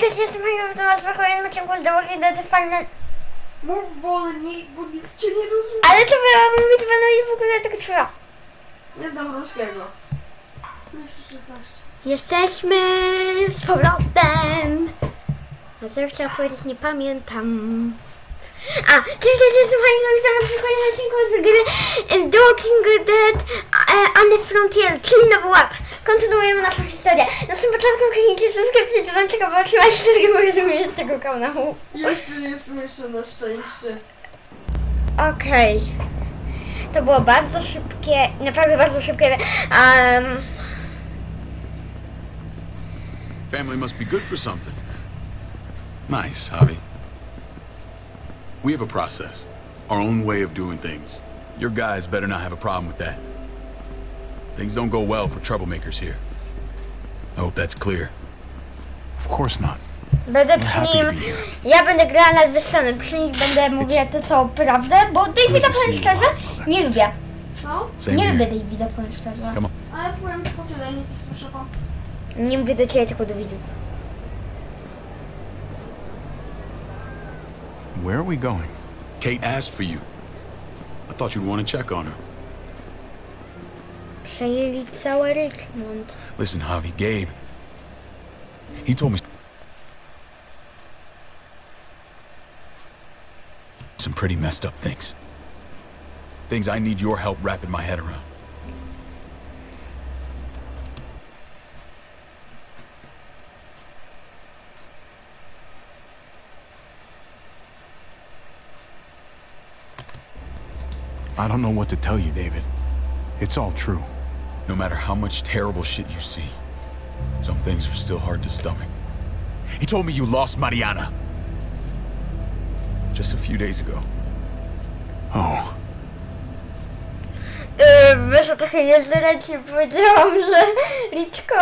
cześć, jestem Maja, do was w kolejnym odcinku z The Walking Dead Final... Mów wolniej, bo nikt cię nie rozumie. Ale to miałam mówić panowie w ogóle tak trwa. Nie znam ruskiego. No jeszcze 16. Jesteśmy z powrotem. No co ja chciałam powiedzieć, nie pamiętam. Cześć, jestem Maja, witam was w kolejnym odcinku z gry The Walking Dead and the Frontier, czyli Nowy Ład. Kontynuujemy naszą historię. Na samym początku kliknijcie subskrypcję, czy wam ciekawe, otrzymać wszystkie powiadomienia z tego kanału. Jeszcze nie słyszę, na szczęście. Okej. To było bardzo szybkie, naprawdę bardzo szybkie. Family must be good for something. Nice, Javi. We have a process, our own way of doing things. Your guys better not have a problem with that. Things don't go well for troublemakers here. I hope that's clear. Of course not. Będę przy nim, ja będę grała na wyssany, przy nim będę mówiła to co prawdę, bo Davida, powiem szczerze, nie lubię. Co? Nie lubię Davida, powiem szczerze. Come on. Ale powiem tylko tyle, nic nie słyszę wam. Nie mówię do ciebie, tylko do widzów. Where are we going? Kate asked for you. I thought you'd want to check on her. Przejęli cały Richmond. Listen, Javi, Gabe. He told me some pretty messed up things. Things I need your help wrapping my head around. I don't know what to tell you, David. It's all true. No matter how much terrible shit you see, some things are still hard to stomach. He told me you lost Mariana. Just a few days ago. Oh. Wiesz, o trochę niezręcznie powiedziałam, że Liczko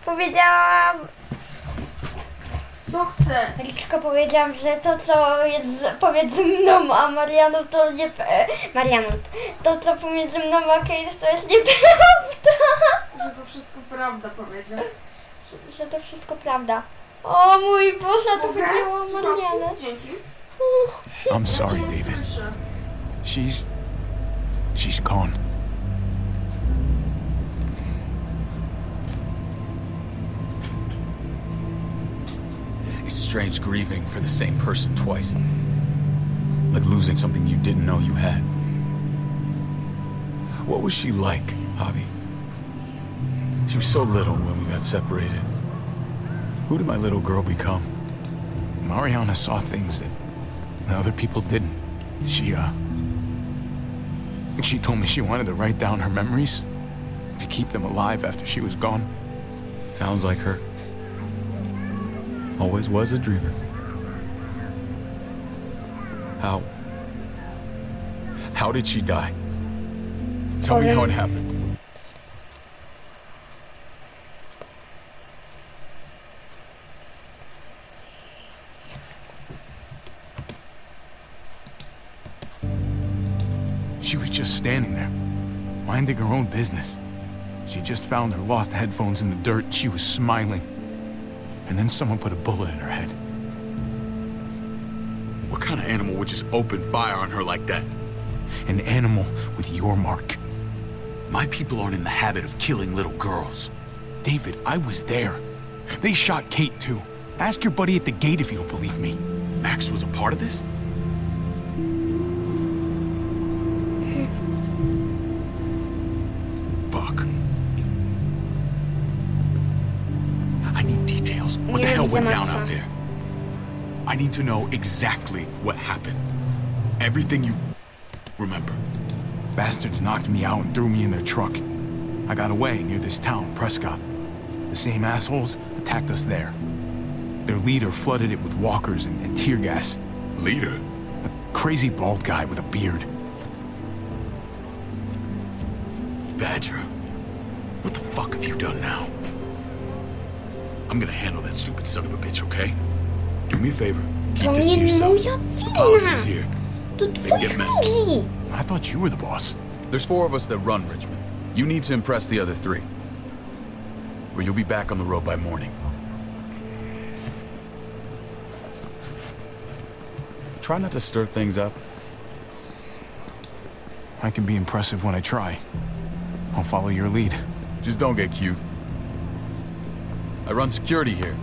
powiedziałam, że to co jest pomiędzy mną a Marianą to nie... Marianą, to co pomiędzy mną a Kate to jest nieprawda. Że to wszystko prawda powiedział. Że to wszystko prawda. O mój Boże, to chodziło o Słuchawki? Marianę. Dzięki. I'm sorry, Ja cię nie David. słyszę. She's gone. It's strange grieving for the same person twice. Like losing something you didn't know you had. What was she like, Javi? She was so little when we got separated. Who did my little girl become? Mariana saw things that other people didn't. She told me she wanted to write down her memories to keep them alive after she was gone. Sounds like her. Always was a dreamer. How did she die? Tell me how it happened. She was just standing there, minding her own business. She just found her lost headphones in the dirt. She was smiling. And then someone put a bullet in her head. What kind of animal would just open fire on her like that? An animal with your mark. My people aren't in the habit of killing little girls. David, I was there. They shot Kate too. Ask your buddy at the gate if you don't believe me. Max was a part of this? Fuck. I need details. What the hell went down out there? I need to know exactly what happened. Everything you remember. Bastards knocked me out and threw me in their truck. I got away near this town, Prescott. The same assholes attacked us there. Their leader flooded it with walkers and tear gas. Leader? A crazy bald guy with a beard. Badger, what the fuck have you done now? I'm gonna handle that stupid son of a bitch, okay? Do me a favor. Keep this to yourself. Politics here. They get messy. I thought you were the boss. There's 4 of us that run Richmond. You need to impress the other 3. Or you'll be back on the road by morning. Try not to stir things up. I can be impressive when I try. I'll follow your lead. Just don't get cute. I run security here,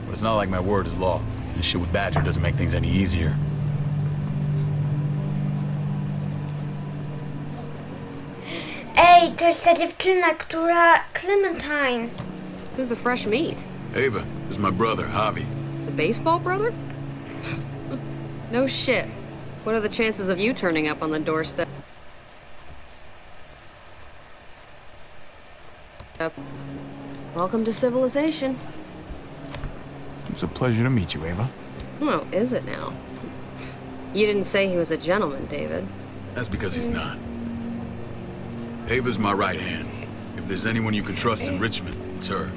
but it's not like my word is law. This shit with Badger doesn't make things any easier. Ej, to jest ta dziewczyna, która... Clementine. Who's the fresh meat? Ava, this is my brother, Javi. The baseball brother? No shit. What are the chances of you turning up on the doorstep? Welcome to civilization. It's a pleasure to meet you, Ava. Oh, is it now? You didn't say he was a gentleman, David. That's because he's not. Ava's my right hand. If there's anyone you can trust in Richmond, it's her.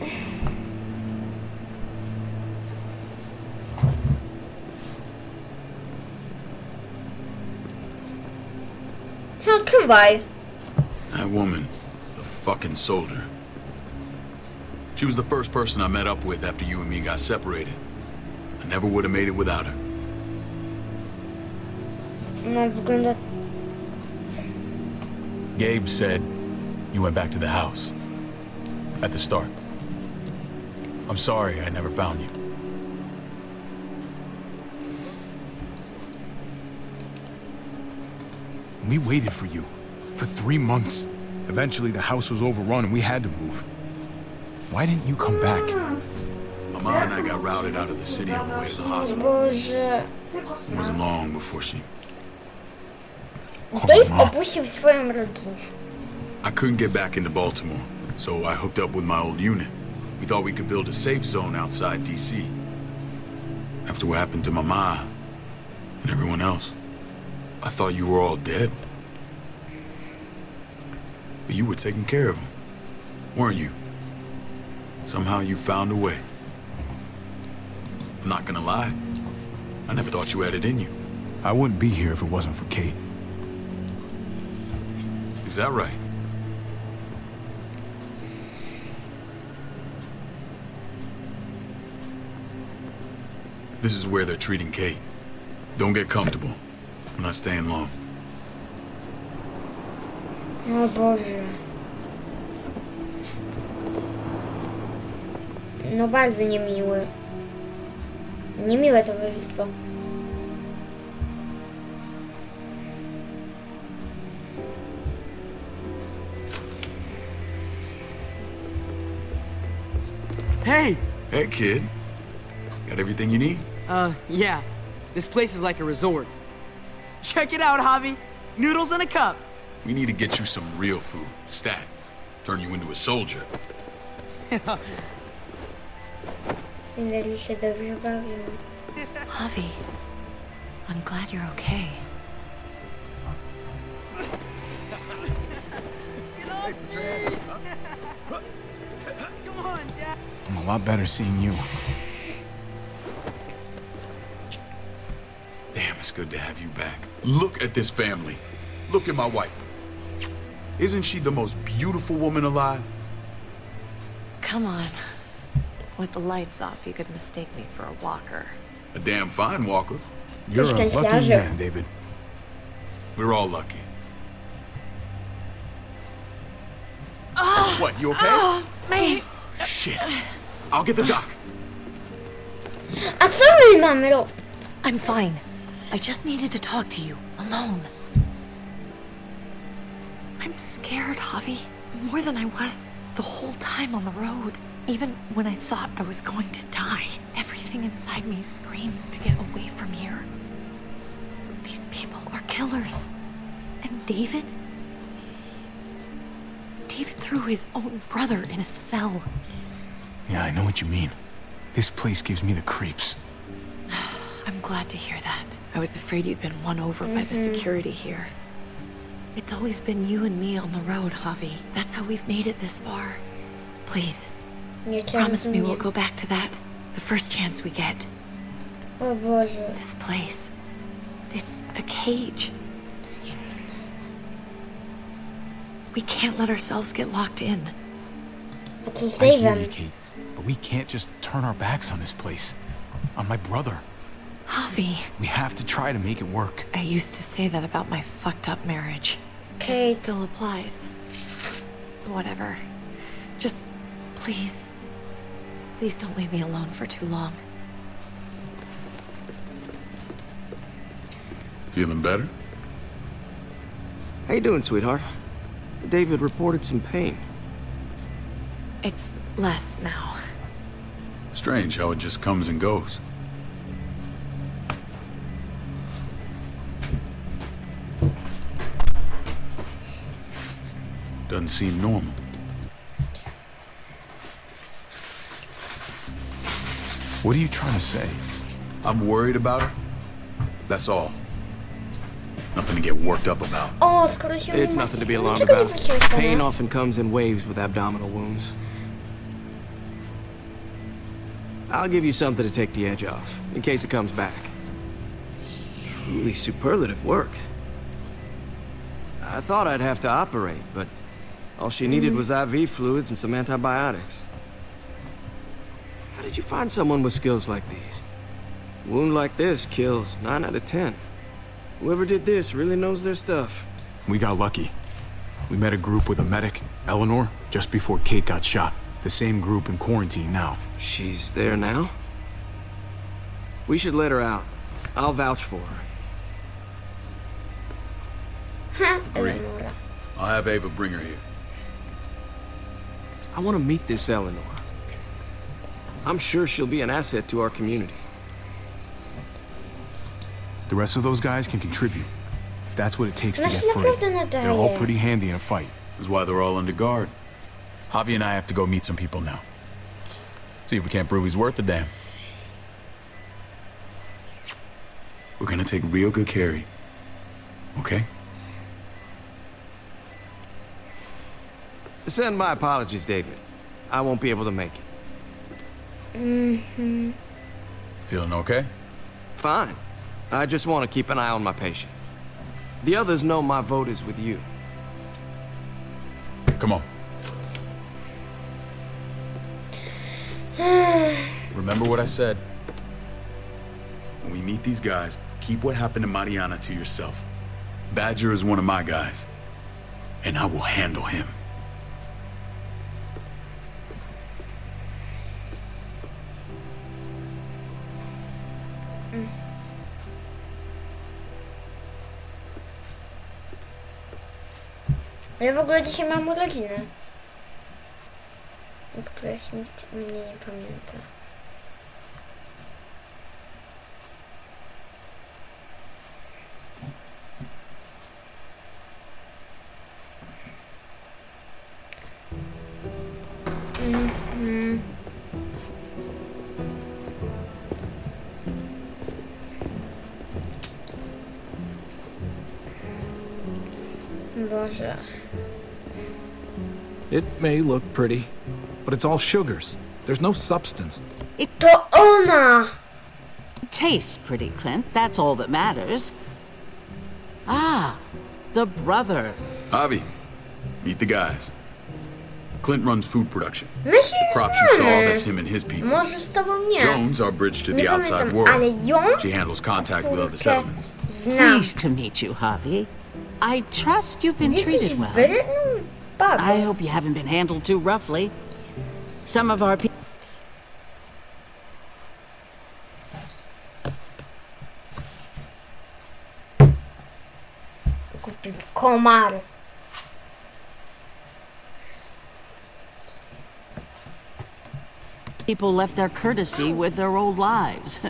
No, czuwaj. That woman, the fucking soldier. She was the first person I met up with after you and me got separated. I never would have made it without her. No, wygląda... Gabe said you went back to the house. At the start. I'm sorry I never found you. We waited for you. For 3 months. Eventually the house was overrun and we had to move. Why didn't you come back? Mama and I got routed out of the city on the way to the hospital. Boże... It wasn't long before she... Dave opuścił swoją rodzinę. I couldn't get back into Baltimore, so I hooked up with my old unit. We thought we could build a safe zone outside D.C. After what happened to Mama and everyone else, I thought you were all dead. But you were taking care of them, weren't you? Somehow you found a way. I'm not gonna lie. I never thought you had it in you. I wouldn't be here if it wasn't for Kate. Is that right? This is where they're treating Kate. Don't get comfortable. I'm not staying long. O Boże. No bardzo niemiły. Niemiłe towarzystwo. Hey! Hey, kid. Got everything you need? Yeah. This place is like a resort. Check it out, Javi. Noodles in a cup. We need to get you some real food. Stat. Turn you into a soldier. Finally się dobrze bawił. Javi, I'm glad you're okay. Come on, Dad. I'm a lot better seeing you. Damn, it's good to have you back. Look at this family. Look at my wife. Isn't she the most beautiful woman alive? Come on. With the lights off, you could mistake me for a walker. A damn fine walker. You're a lucky szczęściarze. man, David. We're all lucky. What, you okay? Me. Shit. I'll get the doc. A co my mamy robić? I'm fine. I just needed to talk to you, alone. I'm scared, Javi. More than I was the whole time on the road. Even when I thought I was going to die, everything inside me screams to get away from here. These people are killers. And David? David threw his own brother in a cell. Yeah, I know what you mean. This place gives me the creeps. I'm glad to hear that. I was afraid you'd been won over by the security here. It's always been you and me on the road, Javi. That's how we've made it this far. Please, Nie cię promise me we'll rozumiem. go back to that the first chance we get. O Boże. This place, it's a cage. We can't let ourselves get locked in. A co z I hear you, Dave'em? Kate, but we can't just turn our backs on this place. On my brother. Javi, We have to try to make it work. I used to say that about my fucked up marriage. Guess Kate. it still applies. Whatever. Just, please. Please don't leave me alone for too long. Feeling better? How you doing, sweetheart? David reported some pain. It's less now. Strange how it just comes and goes. Doesn't seem normal. What are you trying to say? I'm worried about her. That's all. Nothing to get worked up about. O, skoro się It's nie nothing to martwisz, be alarmed dlaczego nie about. wróciłeś do Pain nas? often comes in waves with abdominal wounds. I'll give you something to take the edge off, in case it comes back. Truly superlative work. I thought I'd have to operate, but all she needed was IV fluids and some antibiotics. How did you find someone with skills like these? A wound like this kills 9 out of 10. Whoever did this really knows their stuff. We got lucky. We met a group with a medic, Eleanor, just before Kate got shot. The same group in quarantine now. She's there now? We should let her out. I'll vouch for her. Agreed. I'll have Ava bring her here. I want to meet this Eleanor. I'm sure she'll be an asset to our community. The rest of those guys can contribute. If that's what it takes to Ona get się free. naprawdę They're all nadaje. pretty handy in a fight. That's why they're all under guard. Javi and I have to go meet some people now. See if we can't prove he's worth a damn. We're gonna take real good care of you. Okay? Send my apologies, David. I won't be able to make it. Feeling okay? Fine. I just want to keep an eye on my patient. The others know my vote is with you. Come on. Remember what I said. When we meet these guys, keep what happened to Mariana to yourself. Badger is one of my guys, and I will handle him. Ja w ogóle dzisiaj mam urodziny, o których nikt mnie nie pamięta. Boże. It may look pretty, but it's all sugars. There's no substance. To ona! Tastes pretty, Clint. That's all that matters. Ah, the brother. Javi, meet the guys. Clint runs food production. My się Crops you saw, znamy. that's him and his people. Może z tobą nie. Jones, our bridge to Nie the outside pamiętam, ale world. ją? She handles contact with other Kurczę, settlements. znam. Pleased to meet you, Javi. I trust you've been Jesteś treated well. wredną babą. I hope you haven't been handled too roughly. Some of our people. Kupił komar. People left their courtesy with their old lives.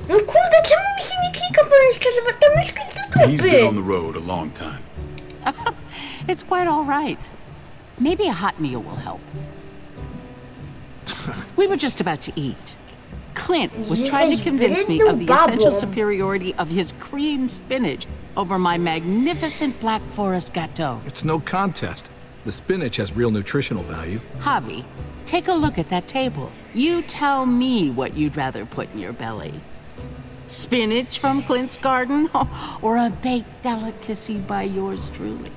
No kurde, czemu mi się nie klika po myszce, żeby ta myszka jest do He's been on dupy? the road a long time. It's quite all right. Maybe a hot meal will help. We were just about to eat. Clint was trying to convince me of the essential superiority of his creamed spinach over my magnificent Black Forest gâteau. It's no contest. The spinach has real nutritional value. Javi, take a look at that table. You tell me what you'd rather put in your belly. Spinach from Clint's garden or a baked delicacy by yours truly?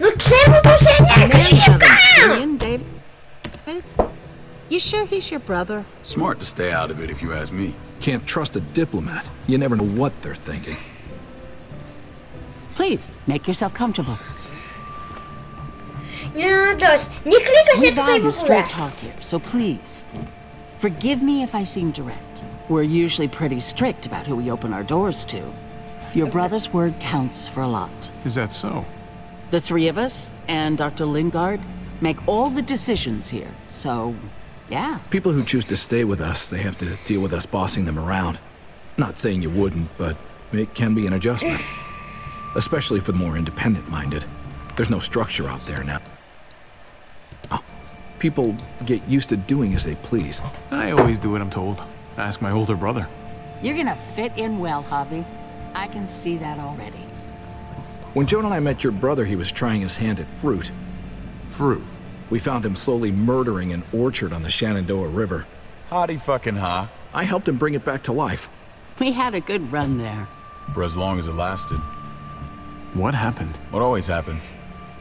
No czemu to się nie klika? dude? You sure he's your brother? Smart to stay out of it if you ask me. Can't trust a diplomat. You never know what they're thinking. Please, make yourself comfortable. No dość. Nie klika We się tutaj w value ogóle. straight talk here, so please, forgive me if I seem direct. We're usually pretty strict about who we open our doors to. Your brother's word counts for a lot. Is that so? The three of us and Dr. Lingard make all the decisions here, so yeah. People who choose to stay with us, they have to deal with us bossing them around. Not saying you wouldn't, but it can be an adjustment. Especially for the more independent-minded. There's no structure out there now. People get used to doing as they please. I always do what I'm told. Ask my older brother. You're gonna fit in well, Javi. I can see that already. When Joan and I met your brother, he was trying his hand at fruit. Fruit? We found him slowly murdering an orchard on the Shenandoah River. Howdy fucking ha. I helped him bring it back to life. We had a good run there. For as long as it lasted. What happened? What always happens.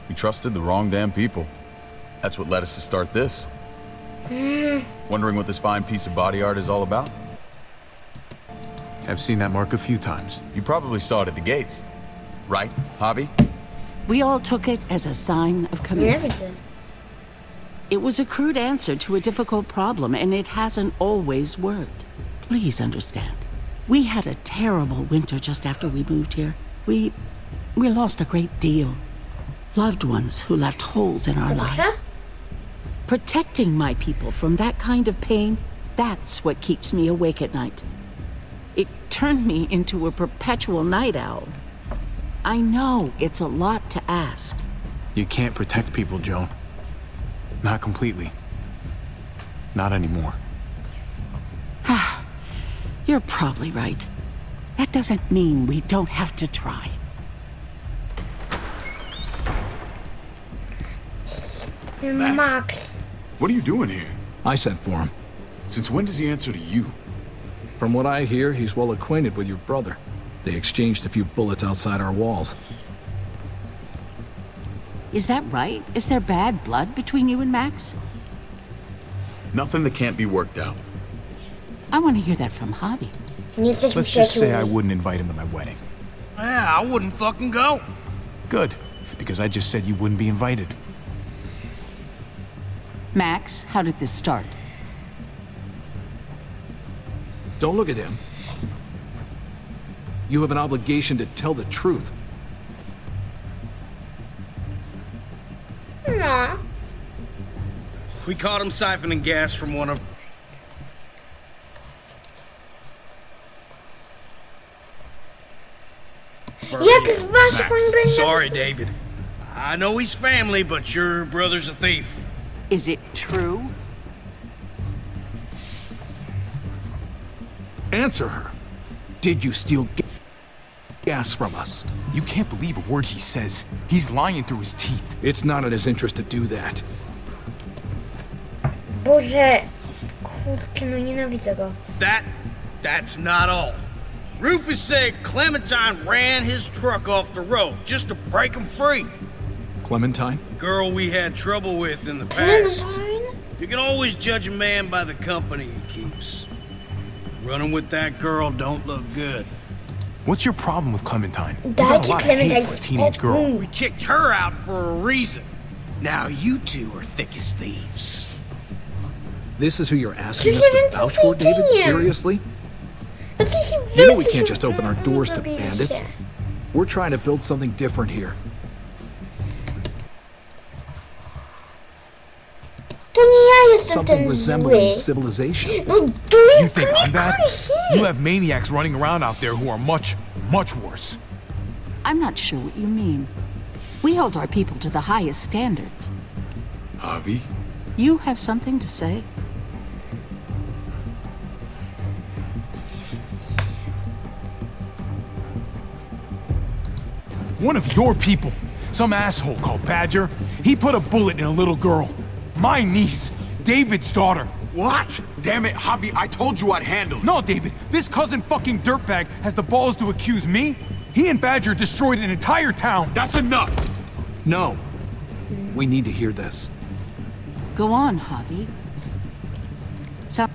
We trusted the wrong damn people. That's what led us to start this. Wondering what this fine piece of body art is all about? I've seen that mark a few times. You probably saw it at the gates. Right, Javi? We all took it as a sign of commitment. Never did. It was a crude answer to a difficult problem, and it hasn't always worked. Please understand. We had a terrible winter just after we moved here. We lost a great deal. Loved ones who left holes in our lives. Protecting my people from that kind of pain, that's what keeps me awake at night. It turned me into a perpetual night owl. I know it's a lot to ask. You can't protect people, Joan. Not completely. Not anymore. You're probably right. That doesn't mean we don't have to try. Max. What are you doing here? I sent for him. Since when does he answer to you? From what I hear, he's well acquainted with your brother. They exchanged a few bullets outside our walls. Is that right? Is there bad blood between you and Max? Nothing that can't be worked out. I want to hear that from Javi. Nie jesteśmy Let's just say I przyjaciółmi. wouldn't invite him to my wedding. Yeah, I wouldn't fucking go. Good, because I just said you wouldn't be invited. Max, how did this start? Don't look at him. You have an obligation to tell the truth. No. We caught him siphoning gas from one of... Jak z waszych oni byli Sorry, David. I know he's family, but your brother's a thief. Is it true? Answer her. Did you steal gas from us? You can't believe a word he says. He's lying through his teeth. It's not in his interest to do that. Boże. Kurczę, no nienawidzę go. That's not all. Rufus said Clementine ran his truck off the road just to break him free. Clementine? Girl we had trouble with in the past. Clementine? You can always judge a man by the company he keeps. Running with that girl don't look good. What's your problem with Clementine? You Dajcie got a lot of hate Clementine for a teenage girl. spokój. We kicked her out for a reason. Now you two are thick as thieves. This is who you're asking us Przecież to vouch for, David? więcej Seriously? Znaczy się You know we więcej can't just open our doors to zrobiliście. bandits. We're trying to build something different here. To nie ja jestem Something ten resembling zły. civilization. No You think I'm bad? klikaj się. You have maniacs running around out there who are much, much worse. I'm not sure what you mean. We hold our people to the highest standards. Javi? You have something to say? One of your people, some asshole called Badger, he put a bullet in a little girl. My niece, David's daughter. What? Damn it, Javi, I told you I'd handle it. No, David, this cousin fucking dirtbag has the balls to accuse me? He and Badger destroyed an entire town. That's enough. No. We need to hear this. Go on, Javi. So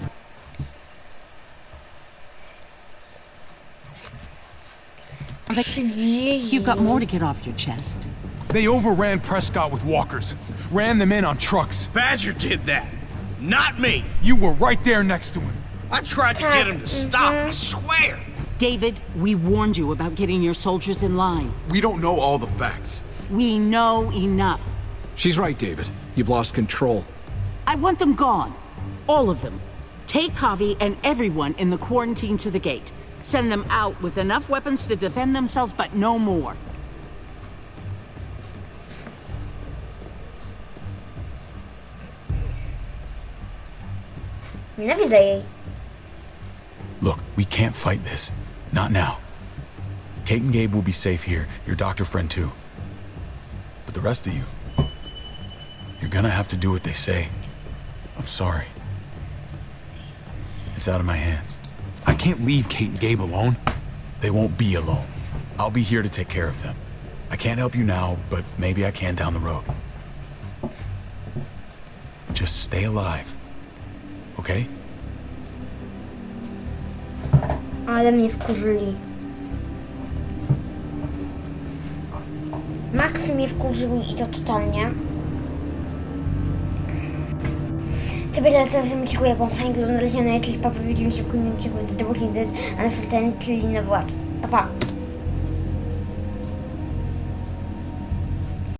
you've got more to get off your chest. They overran Prescott with walkers. Ran them in on trucks. Badger did that. Not me. You were right there next to him. I tried to get him to stop, I swear. David, we warned you about getting your soldiers in line. We don't know all the facts. We know enough. She's right, David. You've lost control. I want them gone. All of them. Take Javi and everyone in the quarantine to the gate. Send them out with enough weapons to defend themselves, but no more. Nienawidzę jej. Look, we can't fight this. Not now. Kate and Gabe will be safe here, your doctor friend too. But the rest of you, you're gonna have to do what they say. I'm sorry. It's out of my hands. I can't leave Kate and Gabe alone. They won't be alone. I'll be here to take care of them. I can't help you now, but maybe I can down the road. Just stay alive. Okay? Ale mnie wkurzyli. Max mnie wkurzył i to totalnie. Tobie dla tego, że mi dziękuję, bo Hanglu, na razie na jakiś papa widzimy się w kolejnym odcinku z The Walking Dead, a na czyli na Wład. Pa, pa!